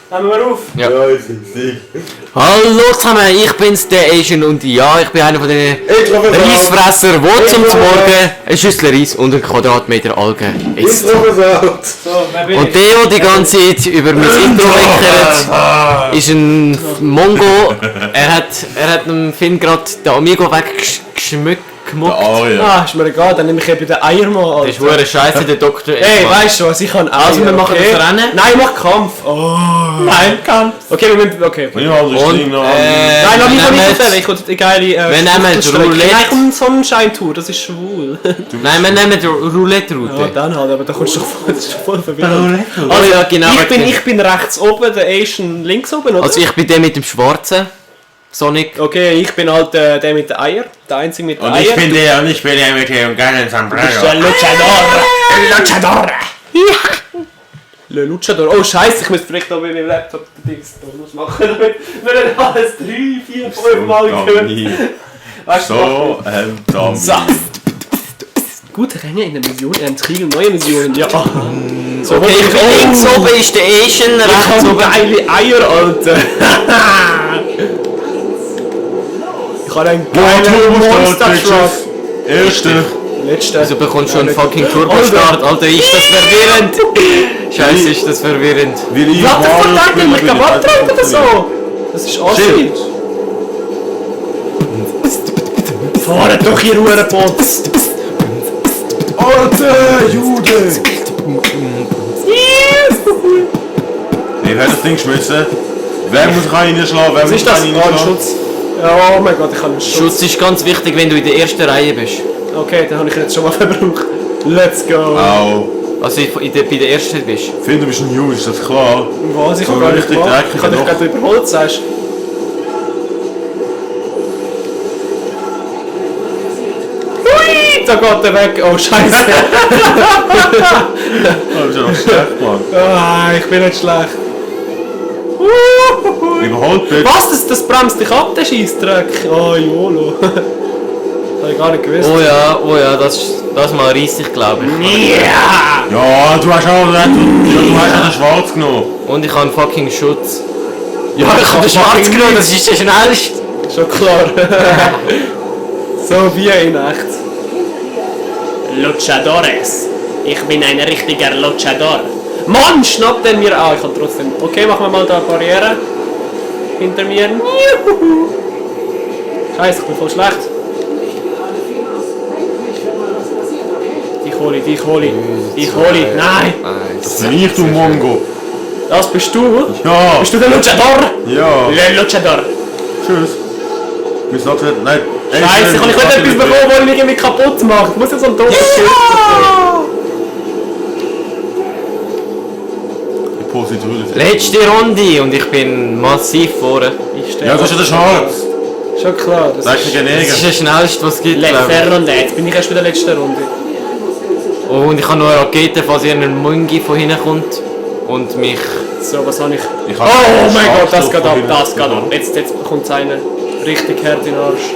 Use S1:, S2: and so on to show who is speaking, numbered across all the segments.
S1: Nehmen wir auf.
S2: Ja.
S3: Ja, jetzt ist Sieg.
S2: Hallo zusammen, ich bin's, der Asian, und ja, ich bin einer von den Reisfresser, wo zum Morgen eine Schüssel Reis und einen Quadratmeter Algen isst.
S1: So, wer bin
S2: Und
S1: ich?
S2: der die ganze Zeit über mein Intro meckert, ist ein Mongo. Er hat dem Finn gerade den Amigo weggeschmückt.
S1: Ah, ist mir egal, dann nehme ich eben den Eiermann,
S2: Das ist hure Scheiße, der Doktor.
S1: Hey, weißt du was, ich kann Eier,
S2: Also, wir machen
S1: okay?
S2: das Rennen?
S1: Nein, ich mach Kampf. Oh. Nein, Kampf. Okay, wir müssen, okay.
S3: Ja, das ist
S2: Und,
S3: Ding noch.
S1: Nein, lass mich nicht erzählen, ich will die geile
S2: wir nehmen
S1: Fruchtelstrecke.
S2: Roulette.
S1: Nein, komm, Sonnenscheintour, das ist schwul.
S2: Nein, wir nehmen die
S1: Ja,
S2: Roulette-Route.
S1: dann halt, aber da kommst du doch das ist voll verwirrend.
S2: Oh ja, genau.
S1: Ich bin rechts oben, der Asian links oben, oder?
S2: Also ich bin der mit dem Schwarzen. Sonic.
S1: Okay, ich bin halt der mit den Eier, der Einzige mit den
S3: Und
S1: Eier.
S3: ich bin der mit dem geilen Sombrero.
S1: Der Luchador! Luchador! Ja! Le Luchador. Oh Scheiße, ich muss vielleicht noch mit meinem Laptop den Dings machen, damit wir nicht alles 3, 4, 5 Mal hören. Weißt du,
S3: So ein Zombie.
S1: So. Gute Ränge in der Mission, Krieg neue Missionen. Ja. So,
S2: Okay, ich bin links oben ist der Asian,
S1: Ich
S2: rechts
S1: habe
S2: oben.
S1: geile Eier, Alter. Ich habe einen geilen Monster Truck.
S3: Erste.
S1: Letzter.
S2: Also bekommst du schon einen fucking Turbo-Start. Alter, ist das verwirrend. Scheiße, ist das verwirrend.
S3: Will ich
S1: Was
S3: Mario
S1: der
S3: spielen,
S1: mich
S3: will ich
S1: abtreiben oder
S3: einfach
S1: so? Das ist Assi.
S3: Stimmt.
S1: Fahrt doch hier Ruheboot.
S3: Alter Jude! Ich werde das Ding schmissen. Wer muss reinschlagen? Wer
S1: Was
S3: muss
S1: ist das? Oh, ein
S3: reinschlagen?
S1: Schutz. Ja, oh mein Gott, ich habe einen Schutz.
S2: Schutz ist ganz wichtig, wenn du in der ersten Reihe bist.
S1: Okay, den habe ich jetzt schon mal verbraucht. Let's go.
S3: Au.
S2: Also bei der ersten bist.
S3: Ich finde, du bist ein Junge, ist das klar?
S1: Was? Ich
S3: So
S1: habe gar nicht
S3: richtig
S1: gemacht.
S3: dreckig
S1: Ich habe dich
S3: doch.
S1: gerade überholt, sagst du. Hui, da geht er weg. Oh, Scheiße.
S3: Das ist ja noch schlecht, Mann.
S1: Ah, ich bin nicht schlecht.
S3: Überholt bitte.
S1: Was? Das bremst dich ab, der Scheissdreck. Oh, YOLO. Das habe ich gar nicht gewusst.
S2: Oh ja, das mal reiss ich, glaube ich.
S1: Ja!
S3: Ja, du hast auch den Schwarz genommen.
S2: Und ich habe einen fucking Schutz. Ja, ich habe den Schwarz genommen, das ist der schnellste.
S1: Schon klar. So wie in echt. Luchadores. Ich bin ein richtiger Luchador. Mann, schnappt den mir an. Ich kann trotzdem. Okay, machen wir mal da eine Barriere. Hinter mir. Juhu. Scheiße, ich bin voll schlecht. Dich hole ich. Nein!
S3: Das bin ich, du Mongo.
S1: Das bist du?
S3: Ja.
S1: Bist du der Luchador?
S3: Ja.
S1: Le Luchador.
S3: Tschüss. Wir sollten... Nein.
S1: Scheiße, ich habe nicht etwas bekommen, das mich irgendwie kaputt macht. Ich muss jetzt so einen toten Schild.
S3: Die Positur ist...
S2: Letzte Runde und ich bin massiv vorne.
S3: Ja, das ist ja der Schwarz.
S1: Schon klar. Das
S3: Sag ich dir
S2: Das ist der schnellste, was es gibt, glaube
S1: letzte Runde. Jetzt bin ich erst bei der letzten Runde.
S2: ich. Und ich habe noch eine Rakete, falls irgendein Mungi von hinten kommt und mich...
S1: So, was habe ich?
S3: Ich
S1: Oh
S3: habe
S1: mein Gott, das geht ab,
S3: Scharfstoff
S1: das geht ab. Jetzt kommt es einen richtig hart in den Arsch.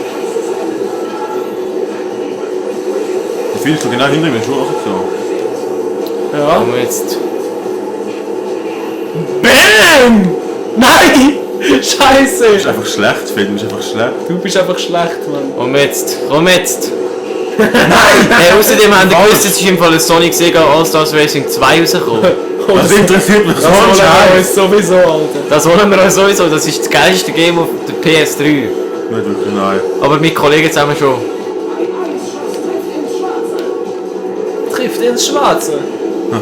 S3: Ich finde es genau hinter mir, schon so.
S1: Ja.
S2: Und jetzt...
S1: BAM! Nein! Scheiße!
S3: Das ist einfach schlecht, Film, das ist einfach schlecht.
S1: Du bist einfach schlecht, Mann.
S2: Komm jetzt! Hey, außerdem haben wir gewusst, es ist im Fall ein Sonic Sega All-Stars Racing 2 rausgekommen.
S3: Das interessiert mich so
S1: Das
S3: ein
S1: wollen wir
S3: Scheiß.
S1: uns sowieso, Alter.
S2: Das wollen wir auch sowieso, das ist das geilste Game auf der PS3.
S3: Nicht wirklich, nein.
S2: Aber mit Kollegen zusammen schon.
S1: Trifft ins Schwarze.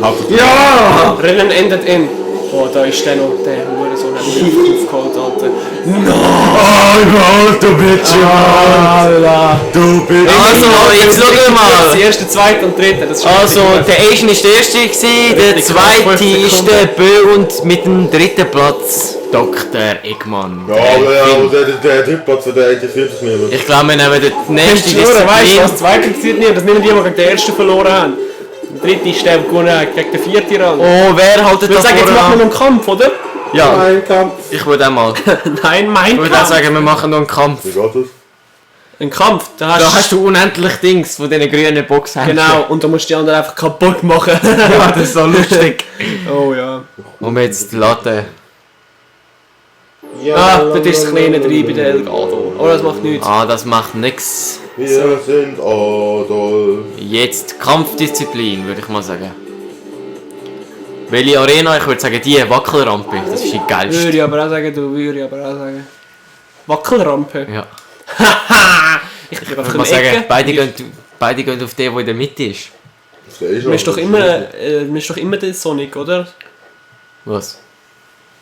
S3: Hauptsache.
S1: Ja! Rennen endet in. Oh, da ist der noch, der Hurensohn hat mich aufgeholt, Alter.
S3: Oh, überholt, du Bitch!
S1: Alter!
S3: Du Bitch!
S2: Also, jetzt schauen wir
S1: Die
S2: mal.
S1: erste, zweite und dritte, das ist
S2: Also,
S1: richtig.
S2: der Asian ist der erste gewesen, der
S1: Richtig,
S2: zweite
S1: 5
S2: ist
S1: Sekunden.
S2: der Bö und mit dem dritten Platz Dr. Eggman.
S3: Ja, aber der Typ hat der interessiert sich nicht mehr.
S2: Ich glaube, wir nehmen den nächsten
S1: Weißt du, was?
S2: Disziplin.
S1: Das zweite interessiert nicht, das nehmen die, die gegen den ersten verloren haben. Der dritte ist der, der gewonnen hat, gegen den vierten Rang.
S2: Oh, wer haltet
S1: Ich würde
S2: das
S1: sagen, jetzt machen wir
S2: vorne
S1: noch
S2: an?
S1: einen Kampf, oder?
S2: Ja,
S3: Ein Kampf.
S2: ich würde auch mal.
S1: Nein, mein
S2: Ich würde auch
S1: Kampf.
S2: sagen, wir machen noch einen Kampf.
S3: Wie geht das?
S1: Ein Kampf, da
S2: Da hast du unendlich Dings von diesen grünen Boxen.
S1: Genau, und da musst du die anderen einfach kaputt machen.
S2: Ja, das ist so lustig.
S1: Oh ja.
S2: Und jetzt die Latte.
S1: Dort ist das kleine 3 bei der Elgato. Aber das macht nichts.
S2: Ah, das macht nix.
S3: Wir sind Adolf.
S2: Jetzt Kampfdisziplin, würde ich mal sagen. Welche Arena? Ich würde sagen, die Wackelrampe. Das ist die geilste.
S1: Würde ich aber auch sagen. Wackelrampe.
S2: Ja.
S1: Ich bin
S2: Ich
S1: einfach
S2: würde mal
S1: in der
S2: sagen,
S1: Ecke.
S2: beide gehen auf den, der in der Mitte ist.
S1: Man ist doch immer der Sonic, oder?
S2: Was?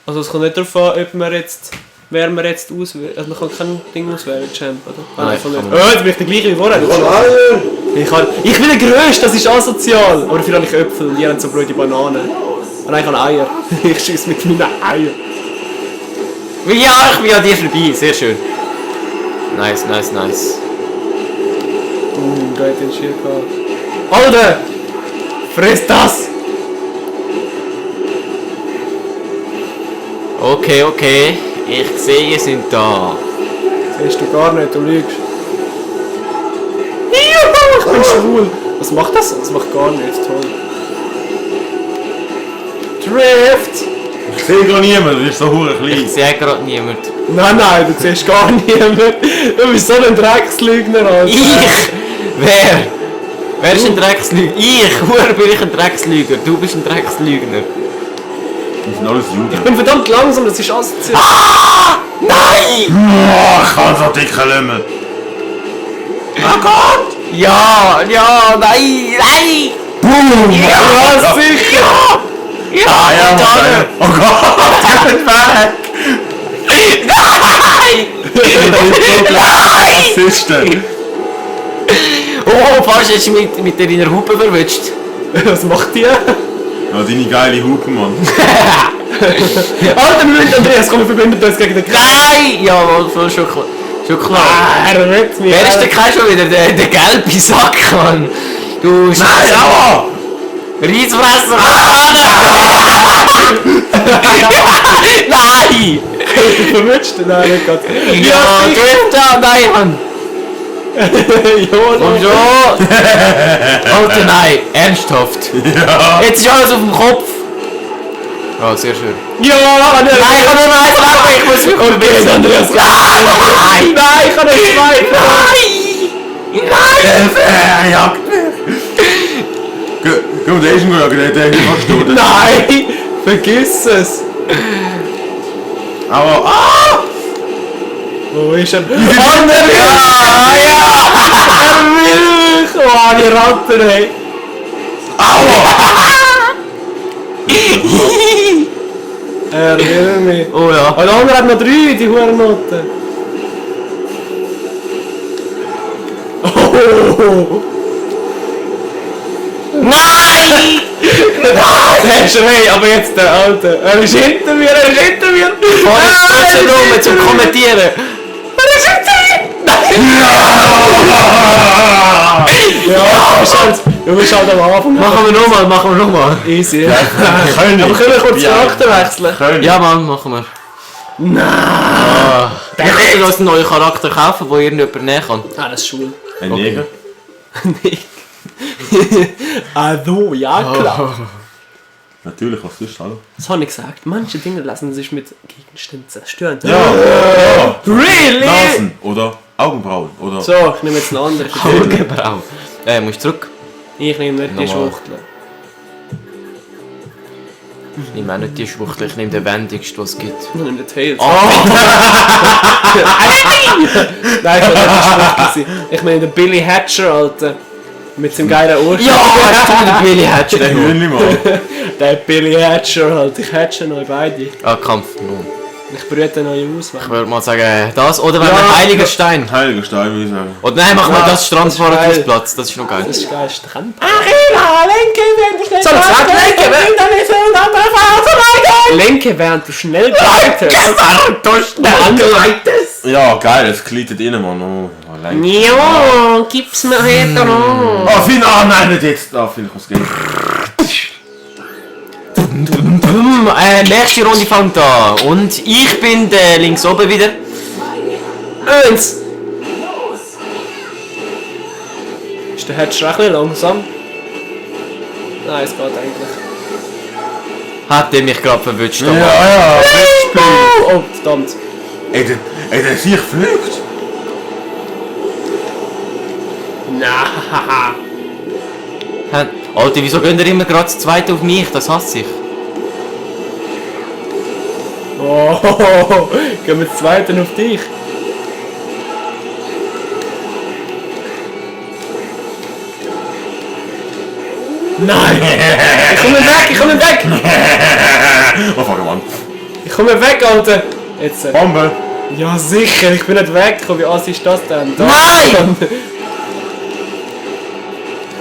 S1: Also es kommt nicht darauf an, ob man jetzt, wer man jetzt auswählt. Also man kann kein Ding auswählen, Champ, oder?
S2: Nein,
S1: Einfach nicht.
S2: kann man
S1: Jetzt bin ich der gleiche wie vorher. Ich bin der Größte, das ist asozial. Aber dafür habe ich Äpfel und die haben so blöde Bananen. Und ich habe Eier. Ich schieße mit meinen Eiern.
S2: Ja, ich bin an dir vorbei. Sehr schön. Nice.
S1: Da hat den Schild gehabt. Alter! Friss das!
S2: Okay. Ich sehe, ihr sind da.
S1: Siehst du gar nicht, du lügst. Juhu, ich bin schwul. Was macht das? Das macht gar nichts, toll. Drift!
S3: Ich sehe gar niemanden, das ist so hure klein.
S2: Ich sehe gerade niemand.
S1: Nein, du siehst gar niemanden. Du bist so ein Dreckslügner, Alter.
S2: Ich? Wer? Wer ist ein Dreckslügner? Hure bin ich ein Dreckslügner. Du bist ein Dreckslügner.
S3: Das sind alles Juden.
S1: Ich bin verdammt langsam, das ist asozial.
S2: Nein!
S3: Oh, ich kann so dicke Lümmel.
S2: Oh Gott! Ja, nein!
S3: Boom!
S2: Ja, sicher! Ja, Tanne!
S3: Oh Gott, der ist weg!
S2: Nein!
S3: Was ist denn?
S2: Oh, fast hast du mich mit deiner Hupe verwünscht.
S1: Was macht die?
S3: Ja, deine geile Hupe, Mann.
S1: Alter, Moment, Andreas, komm, wir verbinden uns gegen den
S2: Nein! Ja, wohl, schon klar.
S1: Er wird mich.
S2: Wer ist denn kein schon wieder? Der gelbe Sack, Mann. Du Scheiße! Reisfresser! Nein!
S1: Verwünscht? Nein, nicht ganz.
S2: Ja, trifft da! Nein, Mann! Komm schon! Alter, nein! Ernsthaft!
S3: Ja.
S2: Jetzt ist alles auf dem Kopf! Oh, sehr schön.
S1: Ja, nein,
S2: Nein, ich kann nur noch eins machen! Ich muss mich verbinden!
S1: Andreas,
S2: Nein!
S1: nein, ich kann nicht zwei.
S2: Nein!
S3: Er jagt mich. Geh mal, der ist ein Gulag, der ist fast tot.
S1: Nein, vergiss es.
S3: Aber, ah!
S1: Wo ist er?
S2: Ja!
S1: Er will mich! Oh, die Ratte, ey. Er will mich.
S2: Oh ja.
S1: Und der andere hat noch 3, die Hurennoten. Oh!
S2: Nein!
S1: Der Schrei, aber jetzt der Alte. Er ist hinter mir,
S2: Fahr jetzt trotzdem rum zum Kommentieren!
S1: Er ist hinter mir! Du bist halt am Anfang.
S2: Machen wir nochmal.
S1: Easy.
S3: Können.
S1: Aber können wir kurz den Charakter wechseln?
S3: Können.
S2: Ja, Mann, machen wir.
S1: Nein!
S2: Ich will uns einen neuen Charakter kaufen, wo irgendjemand näher kann.
S1: Ah, das ist schwul.
S3: Ein Neger.
S1: Nee. Also, ja klar.
S3: Natürlich, was ist hallo?
S1: Das habe ich gesagt. Manche Dinge lassen sich mit Gegenständen zerstören.
S3: Ja.
S1: Really?
S3: Nasen oder Augenbrauen oder...
S1: So, ich nehme jetzt einen anderen.
S2: Augenbrauen. Musst du zurück?
S1: Ich nehme nicht die
S2: Nochmal.
S1: Schwuchtel.
S2: Ich nehme auch nicht die Schwuchtel, ich nehme den wendigsten, was es gibt.
S1: Ich nehme den Tails.
S2: Oh.
S1: Nein, ich will nicht die Schwuchtel sein. Ich nehme den Billy Hatcher, Alter. Mit seinem geilen Ohr.
S2: Ja, hast du den Billy Hatcher
S3: Der Hühnli mal.
S1: Der Billy Hatcher, halt. Ich hatche euch beide.
S2: Ah, Kampf. No.
S1: Ich brüte euch aus.
S2: Ich würde mal sagen, das oder wenn
S1: Ja.
S2: ein heiliger Stein.
S3: Heiliger Stein, würde ich sagen.
S2: Oder nein, machen wir
S1: Ja,
S2: das Strandparadiesplatz, das ist noch geil.
S1: Das ist geil. Strand. Lenke, während du schnell
S2: So, sag Lenke,
S1: Lenke, während du schnell gleitest.
S3: Ja, geil, es gleitet innen, Mann. Oh, allein.
S1: Ja, gib's mir heute noch.
S3: Oh, Finn, ah, nein, nicht jetzt. Ah, vielleicht was geht.
S2: Nächste Runde fängt an. Und ich bin der links oben wieder.
S1: Eins. Ist der Hatcher auch ein bisschen langsam? Nein, es geht eigentlich.
S2: Hat er mich gerade verwünscht.
S3: Ja, ja.
S1: Oh, verdammt.
S3: der sich fliegt.
S1: Na.
S2: Alter, wieso gehen ihr immer gerade das zweite auf mich? Das hasse ich.
S1: Oh, gehen wir das zweite auf dich. Nein! Ich komme weg, ich komme weg!
S3: Oh fuck, Mann.
S1: Ich komme weg, Alter! Jetzt.
S3: Bombe.
S1: Ja, sicher, ich bin nicht weggekommen. Wie assi ist das denn? Da.
S2: Nein!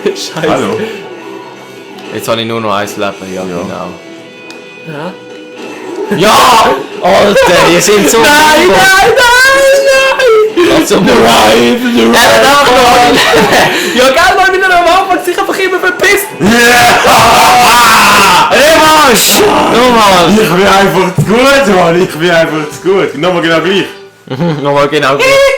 S1: Scheiße.
S3: Hallo.
S2: Jetzt habe ich nur noch ein Leben, ja, genau.
S1: Ja.
S2: Ja! Alter, ihr seid so...
S1: Nein, nein, nein, nein!
S2: Also, nein!
S1: Ja, gell, weil wir noch am Anfang sich einfach immer verpisst!
S2: Revanche! Nochmal!
S3: Ich bin einfach zu gut, Mann. Ich bin einfach zu gut. Nochmal genau gleich.
S2: Nochmal genau gleich.